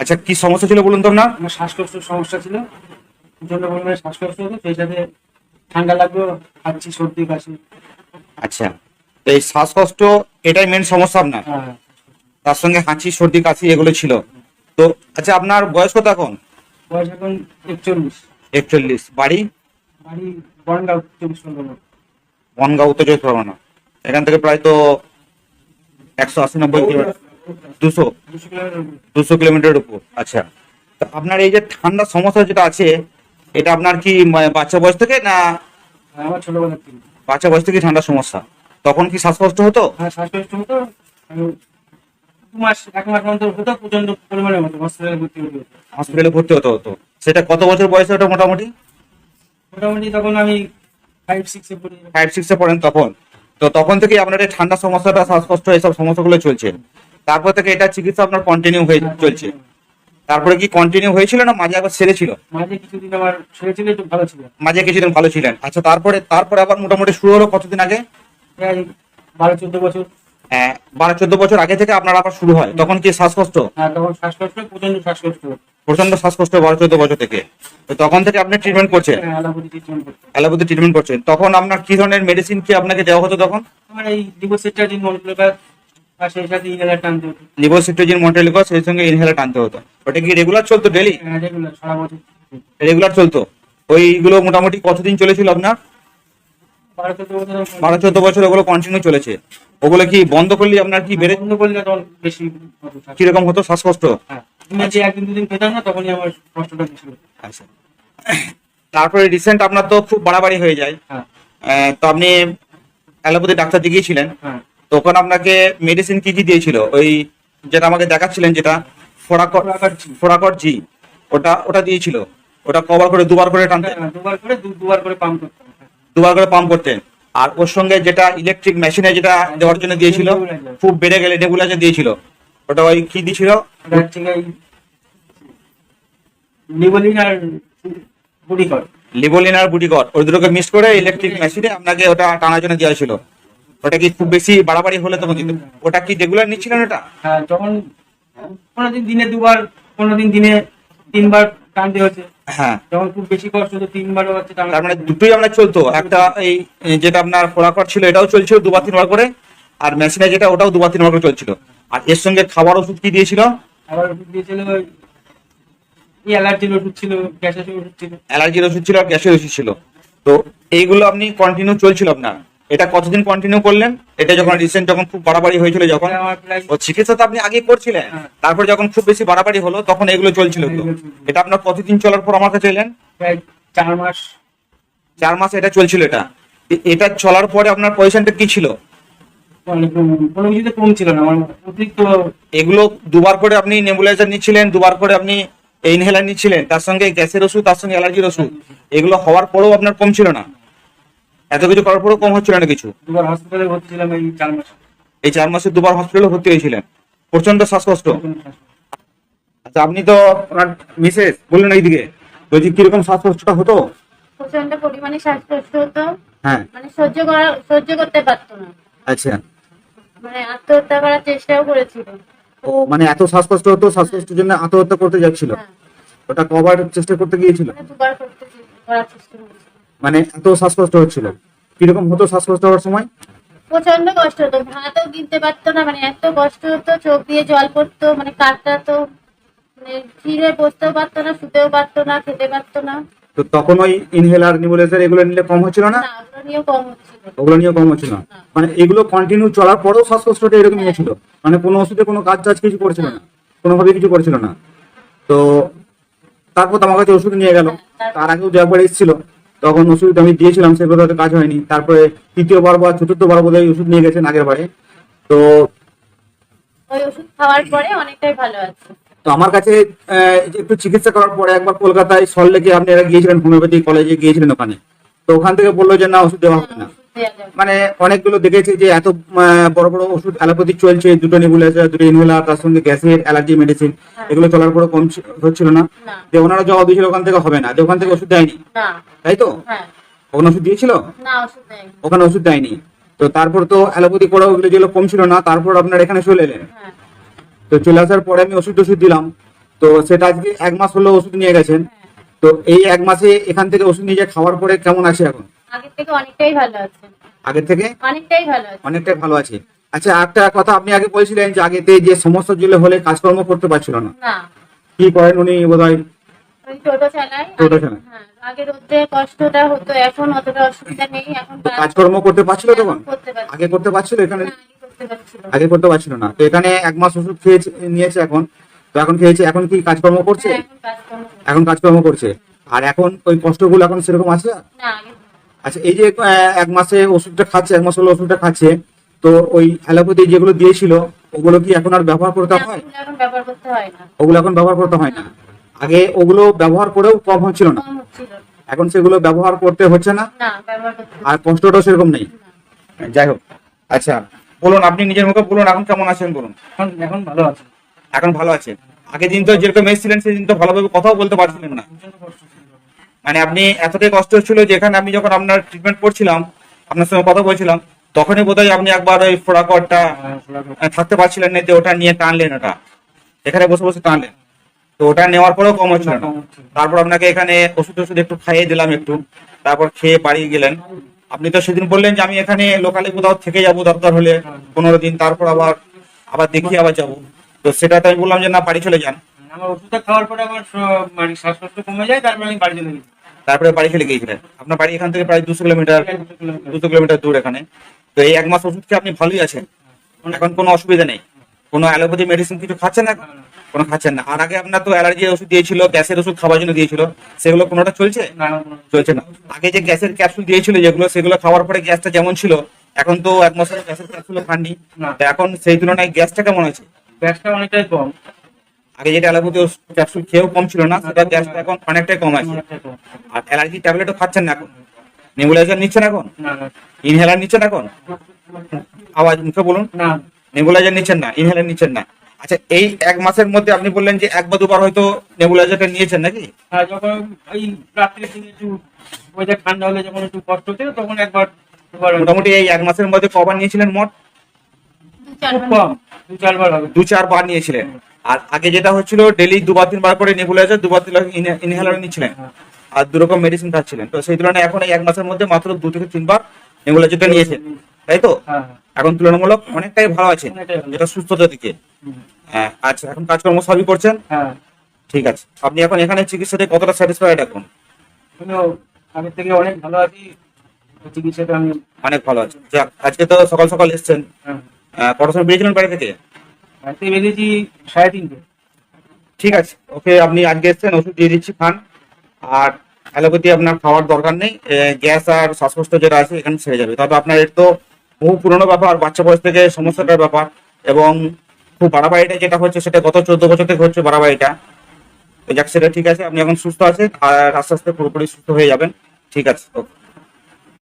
আচ্ছা, কি সমস্যা ছিল বলুন তো আপনার? আমার শ্বাসকষ্টের সমস্যা ছিল, প্রচন্ড পরিমাণে শ্বাসকষ্ট হতো, সেই সাথে ঠান্ডা লাগতো, হাঁচি সর্দি কাশি। আচ্ছা, তো এই শ্বাসকষ্ট এটাই মেন সমস্যা আপনার, হ্যাঁ, তার সঙ্গে হাঁচি সর্দি কাশি এগুলো ছিল। তো আচ্ছা, আপনার বয়স কত এখন? বয়স এখন 41। 41। বাড়ি? বাড়ি বনগাঁও, 24 পরগনা। বনগাঁও, উত্তর চব্বিশ পরগনা। এখান থেকে প্রায় তো 180-90 কিলোমিটার, 200 200 কিলোমিটার। 200 কিলোমিটারের উপর। আচ্ছা, তো আপনার এই যে ঠান্ডার সমস্যা যেটা আছে, এটা আপনার কি বাচ্চা বয়স থেকে না? আমার ছোটবেলার থেকে। বাচ্চা বয়স থেকে ঠান্ডার সমস্যা, তখন কি শ্বাসকষ্ট হতো? হ্যাঁ, শ্বাসকষ্ট হতো। আমি 2 মাস 1 মাস অন্তর হতো, প্রচন্ড পরিমাণে হতো, হসপিটালে ভর্তি হতে হতো। হসপিটালে ভর্তি হতে হতো? সেটা কত বছর বয়সে ওটা মোটামুটি? মোটামুটি তখন আমি 5-6-এ পড়ি। 5-6-এ পড়েন তখন? তো তখন থেকে আপনার এই ঠান্ডা সমস্যাটা, শ্বাসকষ্ট, এইসব সমস্যাগুলো চলছে। তারপর থেকে এটা চিকিৎসা আপনার কন্টিনিউ হয়ে চলছে? তারপরে কি কন্টিনিউ হয়েছিল না মাঝে আবার সেরেছিল? মাঝে কিছুদিন আমার ছেড়েছিল, একটু ভালো ছিল। মাঝে কিছুদিন ভালো ছিলেন। আচ্ছা, তারপরে তারপরে আবার মোটামুটি শুরু হলো কতদিন আগে? প্রায় 12-14 বছর। 12-14 বছর আগে থেকে আপনার আবার শুরু হয়, তখন কি শ্বাসকষ্ট? হ্যাঁ, তখন শ্বাসকষ্ট, প্রচন্ড শ্বাসকষ্ট হতো। প্রচন্ড শ্বাসকষ্ট 12-14 বছর থেকে? তো তখন থেকে আপনি ট্রিটমেন্ট করছেন? হ্যাঁ, অ্যালোপ্যাথি ট্রিটমেন্ট করতো। অ্যালোপ্যাথি ট্রিটমেন্ট করছেন। তখন আপনার কি ধরনের মেডিসিন কি আপনাকে দেওয়া হতো তখন? আমার এই লিভোসিট্রাজিন মনোক্লোপ্যাথ, আর সেই সাথে ইনহেলার টানতে হতো। লিভোসিট্রিজিন, মন্টেলিগস, সেই সঙ্গে ইনহেলার টানতে হতো। ওটা কি রেগুলার চলতো, ডেলি রেগুলার সারা বছর। রেগুলার চলতো? ওইগুলো মোটামুটি কতদিন চলেছিল আপনার? 12-14 বছর। 12-14 বছর ওগুলো কন্টিনিউ চলেছে। ওগুলো কি বন্ধ করলে আপনার কি বেড়ে বন্ধ করলে তখন বেশি হতো শ্বাসকষ্ট। কিরকম হতো শ্বাসকষ্ট? হ্যাঁ, দিনে যে 1-2 দিন পেতাম না, তখনই আমার কষ্টটা বেশি হতো। আচ্ছা, তারপরে রিসেন্ট আপনার তো খুব বাড়াবাড়ি হয়ে যায়। হ্যাঁ, তো আপনি অ্যালোপ্যাথি ডাক্তার দেখিয়েছিলেন, হ্যাঁ, তখন আপনাকে মেডিসিন কি কি দিয়েছিল? ওই যেটা আমাকে দেখাচ্ছিলেন, যেটা ফোরাকট জি, ওটা ওটা দিয়েছিল। ওটা কভার করে দুবার করে টানতেন? হ্যাঁ, দুবার করে পাম্প করতাম। দুবার করে পাম্প করতেন। আর ওর সঙ্গে যেটা ইলেকট্রিক মেশিনে যেটা দেওয়ার জন্য দিয়েছিল, খুব বেড়ে গেলে নেবুলাইজার দিয়েছিল, ওটা ওই কি দিয়েছিল? ওটা হচ্ছে এই লিভোলিন আর বুডিকট। লিবোলিন আর বুটিকট, ওই দুটোকে মিক্স করে ইলেকট্রিক মেশিনে আপনাকে ওটা টানার জন্য দেওয়া ছিল। ওটা কি খুব বেশি বাড়াবাড়ি হলে তখন কিন্তু ওটা কি রেগুলার নিচ্ছিলেন ওটা? হ্যাঁ, তখন কোনোদিন দিনে 2বার, কোনোদিন দিনে 3বার টানতে হচ্ছে। হ্যাঁ, যখন খুব বেশি কষ্ট হতো, 3বারও হচ্ছে টানা। তার মানে দুটোই আপনার চলতো? একটা এই যেটা আপনার ফোরাকট ছিল, এটাও চলছিল 2-3 বার করে, আর মেশিনে যেটা, ওটাও 2-3 বার করে চলছিল। আর এর সঙ্গে খাবার ওষুধ কি দিয়েছিল? আবার ওষুধ দিয়েছিল, এই অ্যালার্জির ওষুধ ছিল, গ্যাসের ওষুধ ছিল। অ্যালার্জির ওষুধ ছিল আর গ্যাসের ওষুধ ছিল। তো এইগুলো আপনি কন্টিনিউ চলছিল আপনার? এটা কতদিন কন্টিনিউ করলেন? এটা যখন রিসেন্ট যখন খুব বাড়াবাড়ি হয়েছিল, যখন এটা আমার প্রায় ও চিকিৎসা তো আপনি আগে করছিলেন, হ্যাঁ। তারপর যখন খুব বেশি বাড়াবাড়ি হলো তখন এগুলো চলছিল তো? এগুলো চলছিল। এটা আপনার কতদিন চলার পর আমার কাছে এলেন? প্রায় 4 মাস। 4 মাস এটা চলছিল এটা? এটা চলার পরে আপনার পজিশনটা কি ছিল? মানে কোনো কিছুতে কম ছিল না আমার, অতিরিক্ত। এগুলো দুবার করে আপনি নেবুলাইজার নিচ্ছিলেন, দুবার করে আপনি ইনহেলার নিচ্ছিলেন, তার সঙ্গে গ্যাসের ওষুধ, তার সঙ্গে অ্যালার্জির ওষুধ, এগুলো হওয়ার পরেও আপনার কম ছিল না? এত কিছু করার পরেও কম হচ্ছিল না কিছু? 2বার হসপিটালে ভর্তি ছিলাম এই 4 মাস। এই 4 মাসে দুবার হসপিটালে ভর্তি হয়েছিলেন, প্রচন্ড শ্বাসকষ্ট? আচ্ছা, আপনি তো আপনার মিসেস বললেন এইদিকে, বলছি কিরকম শ্বাসকষ্টটা হতো? প্রচন্ড পরিমাণে শ্বাসকষ্ট হতো, হ্যাঁ। মানে সহ্য করতে পারতো না, আচ্ছা, মানে আত্মহত্যা করার চেষ্টাও করেছিল। ও মানে এত শ্বাসকষ্ট হতো, শ্বাসকষ্টের জন্য আত্মহত্যা করতে যাচ্ছিল? হ্যাঁ, ওটা কবার চেষ্টা করতে গিয়েছিল? মানে 2বার করার চেষ্টা করেছিল। মানে এত শ্বাসকষ্ট হচ্ছিল? কিরকম হতো শ্বাসকষ্ট হওয়ার সময়? প্রচন্ড কষ্ট হতো, ভাতও কিনতে পারতো না, মানে এত কষ্ট হতো, চোখ দিয়ে জল পড়তো, মানে কাটতো, মানে স্থির হয়ে বসতেও পারতো না, শুতেও পারতো না, খেতে পারতো না। তো তখন ওই ইনহেলার, নেবুলাইজার এগুলো নিলে কম হচ্ছিল না? না, ওগুলো নিয়েও কম হচ্ছিল। ওগুলো নিয়ে কম হচ্ছিল না? মানে এগুলো কন্টিনিউ চলার পরেও শ্বাসকষ্টটা এরকম হয়েছিল? মানে কোনো ওষুধে কোনো কাজ টাজ কিছু করছিল না, কোনোভাবে কিছু করছিল না? তো তারপর তো আমার কাছে ওষুধ নিয়ে গেল, তার আগেও যে একবার এসেছিল, তখন ওষুধ আমি দিয়েছিলাম, সেগুলো হয়তো কাজ হয়নি। তারপরে তৃতীয়বার বা চতুর্থবার বোধহয় ওষুধ নিয়ে গেছেন আগের বারে। তো ওই ওষুধ খাওয়ার পরে অনেকটাই ভালো আছে। তো আমার কাছে একটু চিকিৎসা করার পরে একবার কলকাতায় সল্টলেকে আপনারা গিয়েছিলেন, হোমিওপ্যাথি কলেজে গিয়েছিলেন ওখানে, তো ওখান থেকে বললো যে না, ওষুধ দেওয়া হবে না। ওষুধ দেওয়া যাবে। মানে অনেকগুলো দেখেছি যে এত বড় বড় ওষুধ অ্যালোপ্যাথিক চলছে, 2টো নেবুলাইজার, 2টো ইনহেলার, তার সঙ্গে গ্যাসের, অ্যালার্জি মেডিসিন, এগুলো চলার পরে কম হচ্ছিল না। না, যে ওনারা জবাব দিয়েছিল ওখান থেকে হবে না, যে ওখান থেকে ওষুধ দেয়নি, না, তাই তো? হ্যাঁ, ওখানে ওষুধ দিয়েছিল? না, ওষুধ দেয়নি। ওখানে ওষুধ দেয়নি। তো তারপর তো অ্যালোপ্যাথি করা ওগুলো যেগুলো কম ছিল না, তারপর আপনার এখানে চলে এলেন। হ্যাঁ, তো চলে আসার পরে আমি ওষুধ টষুধ দিলাম, তো সেটা আজকে 1 মাস হলো ওষুধ নিয়ে গেছেন। তো এই 1 মাসে এখান থেকে ওষুধ নিয়ে খাওয়ার পরে কেমন আছে এখন? আগের থেকে অনেকটাই ভালো আছে, আগের থেকে অনেকটাই ভালো আছে। অনেকটাই ভালো আছে। আচ্ছা, একটা কথা আপনি আগে বলছিলেন যে আগেতে যে সমস্যা গুলো হলে কাজকর্ম করতে পারছিল না, না, কি করেন উনি বোধহয়? ওই টোটো চালাই। টোটো চালায়। হ্যাঁ, আগে রোদে কষ্টটা হতো, এখন অতটা অসুবিধা নেই। এখন তো কাজকর্ম করতে পারছিল তখন? করতে পারছি। আগে করতে পারছিল এখানে? না, আগে করতে পারছিল না। আগে করতে পারছিল না। তো এখানে 1 মাস ওষুধ খেয়েছে, নিয়েছে এখন। তো এখন খেয়েছে, এখন কি কাজকর্ম করছে? হ্যাঁ, এখন কাজকর্ম করছি। এখন কাজকর্ম করছে। আর এখন ওই কষ্টগুলো এখন সেরকম আছে? না, আগে আচ্ছা, এই যে 1 মাসে ওষুধটা খাচ্ছে, 1 মাস হলো ওষুধটা খাচ্ছে, তো ওই অ্যালোপ্যাথি যেগুলো দিয়েছিল ওগুলো কি এখন আর ব্যবহার করতে হয়? ওগুলো এখন ব্যবহার করতে হয় না, ওগুলো এখন ব্যবহার করতে হয় না। আগে ওগুলো ব্যবহার করেও কম হচ্ছিল না, কম হচ্ছিল। এখন সেগুলো ব্যবহার করতে হচ্ছে না, না, ব্যবহার করতে আর কষ্টটাও সেরকম নেই। যাই হোক, আচ্ছা বলুন, আপনি নিজের মুখে বলুন এখন কেমন আছেন বলুন। এখন এখন ভালো আছে। এখন ভালো আছে। আগের দিন তো যেরকম এসেছিলেন সেদিন তো ভালোভাবে কথাও বলতে পারছিলেন না। প্রচন্ড কষ্ট ছিল। মানে আপনি এতটাই কষ্ট হচ্ছিল যে এখানে আমি যখন আপনার ট্রিটমেন্ট করছিলাম, আপনার সঙ্গে কথা বলছিলাম, তখনই বোধহয় আপনি একবার ওই ফোড়াকটটা থাকতে পারছিলেন না, যে ওটা নিয়ে টানলেন, ওটা এখানে বসে বসে টানলেন। তো ওটা নেওয়ার পরেও কম হচ্ছিল না। তারপর আপনাকে এখানে ওষুধ টষুধ একটু খাইয়ে দিলাম একটু, তারপর খেয়ে বাড়ি গেলেন। আপনি তো সেদিন বললেন যে আমি এখানে লোকালে কোথাও থেকে যাবো দরকার হলে 15 দিন, তারপর আবার আবার দেখি আবার যাবো। তো সেটা তো আমি বললাম যে না, বাড়ি চলে যান। আমার ওষুধটা খাওয়ার পরে আমার মানে শ্বাসকষ্ট কমে যায়, তারপরে আমি বাড়ি চলে গেছি। তারপরে বাড়ি চলে গিয়েছিলেন। আপনার বাড়ি এখান থেকে প্রায় 200 কিলোমিটার, 200 কিলোমিটার দূর এখানে। তো এই 1 মাস ওষুধ খেয়ে আপনি ভালোই আছেন, এখন কোনো অসুবিধা নেই? কোনো অ্যালোপ্যাথি মেডিসিন কিছু খাচ্ছেন না? কোনো খাচ্ছেন না? আর আগে আপনার তো অ্যালার্জির ওষুধ দিয়েছিল, গ্যাসের ওষুধ খাওয়ার জন্য দিয়েছিল, সেগুলো কোনোটা চলছে? না, চলছে না। আগে যে গ্যাসের ক্যাপসুল দিয়েছিল যেগুলো, সেগুলো খাওয়ার পরে গ্যাসটা যেমন ছিল, এখন তো 1 মাসের গ্যাসের ক্যাপসুল খাননি, না। তো এখন সেই তুলনায় গ্যাসটা কেমন আছে? গ্যাসটা অনেকটাই কম। আগে যেটা অ্যালোপ্যাথি ক্যাপসুল খেয়েও কম ছিল না, সেটা গ্যাসটা এখন অনেকটাই কম আছে। অনেকটাই কম। আর অ্যালার্জি ট্যাবলেটও খাচ্ছেন না এখন? নেবুলাইজার নিচ্ছেন এখন? না, না, ইনহেলার নিচ্ছেন এখন? আওয়াজ মুখে বলুন। না, নেবুলাইজার নিচ্ছেন না, ইনহেলার নিচ্ছেন না। আচ্ছা, এই 1 মাসের মধ্যে আপনি বললেন যে 1 বা 2 বার হয়তো নেবুলাইজারটা নিয়েছেন নাকি? আর যখন ওই রাত্রির দিকে একটু ওয়েদার ঠান্ডা হলে যখন একটু কষ্ট হচ্ছে তখন একবার দুবার মোটামুটি এই 1 মাসের মধ্যে কবার নিয়েছিলেন মোট? দু খুব চারবার কম, 2-4 বার হবে। 2-4 বার নিয়েছিলেন। আর আগে যেটা হচ্ছিল ডেলি 2-3 বার করে নেবুলাইজার, 2 3 ইনহেলার নিচ্ছিলেন, আর 2 রকম মেডিসিন খাচ্ছিলেন। তো সেই তুলনায় এখন এই 1 মাসের মধ্যে মাত্র 2 থেকে 3 বার নেবুলাইজারটা নিয়েছেন, তাই তো? হ্যাঁ, হ্যাঁ, এখন তুলনামূলক অনেকটাই ভালো আছেন, অনেকটাই ভালো। যেটা সুস্থতার দিকে। হুম, হ্যাঁ, আচ্ছা, এখন কাজকর্ম সবই করছেন? হ্যাঁ। ঠিক আছে। আপনি এখন এখানে চিকিৎসাতে কতটা স্যাটিসফাইড এখন? আমিও আগের থেকে অনেক ভালো আছি, চিকিৎসাটা আমি অনেক ভালো আছে। যাক, আজকে তো সকাল সকাল এসেছেন, পড়াশোনা বেরিয়েছিলেন বাড়ি থেকে? বাড়িতে বেরিয়েছি 3:30। ঠিক আছে, ওকে, আপনি আজকে এসেছেন, ওষুধ দিয়ে দিচ্ছি, খান। আর অ্যালোপ্যাথি আপনার খাওয়ার দরকার নেই, গ্যাস আর শ্বাসকষ্ট যেটা আছে এখানে ছেড়ে যাবে। তবে আপনার এর তো বহু পুরনো ব্যাপার, বাচ্চা বয়স থেকে সমস্যাটার ব্যাপার, এবং খুব বাড়াবাড়িটা যেটা হচ্ছে সেটা গত 14 বছর থেকে হচ্ছে বাড়াবাড়িটা। তো যাক, সেটা ঠিক আছে, আপনি এখন সুস্থ আছেন আর আস্তে আস্তে পুরোপুরি সুস্থ হয়ে যাবেন। ঠিক আছে, ওকে।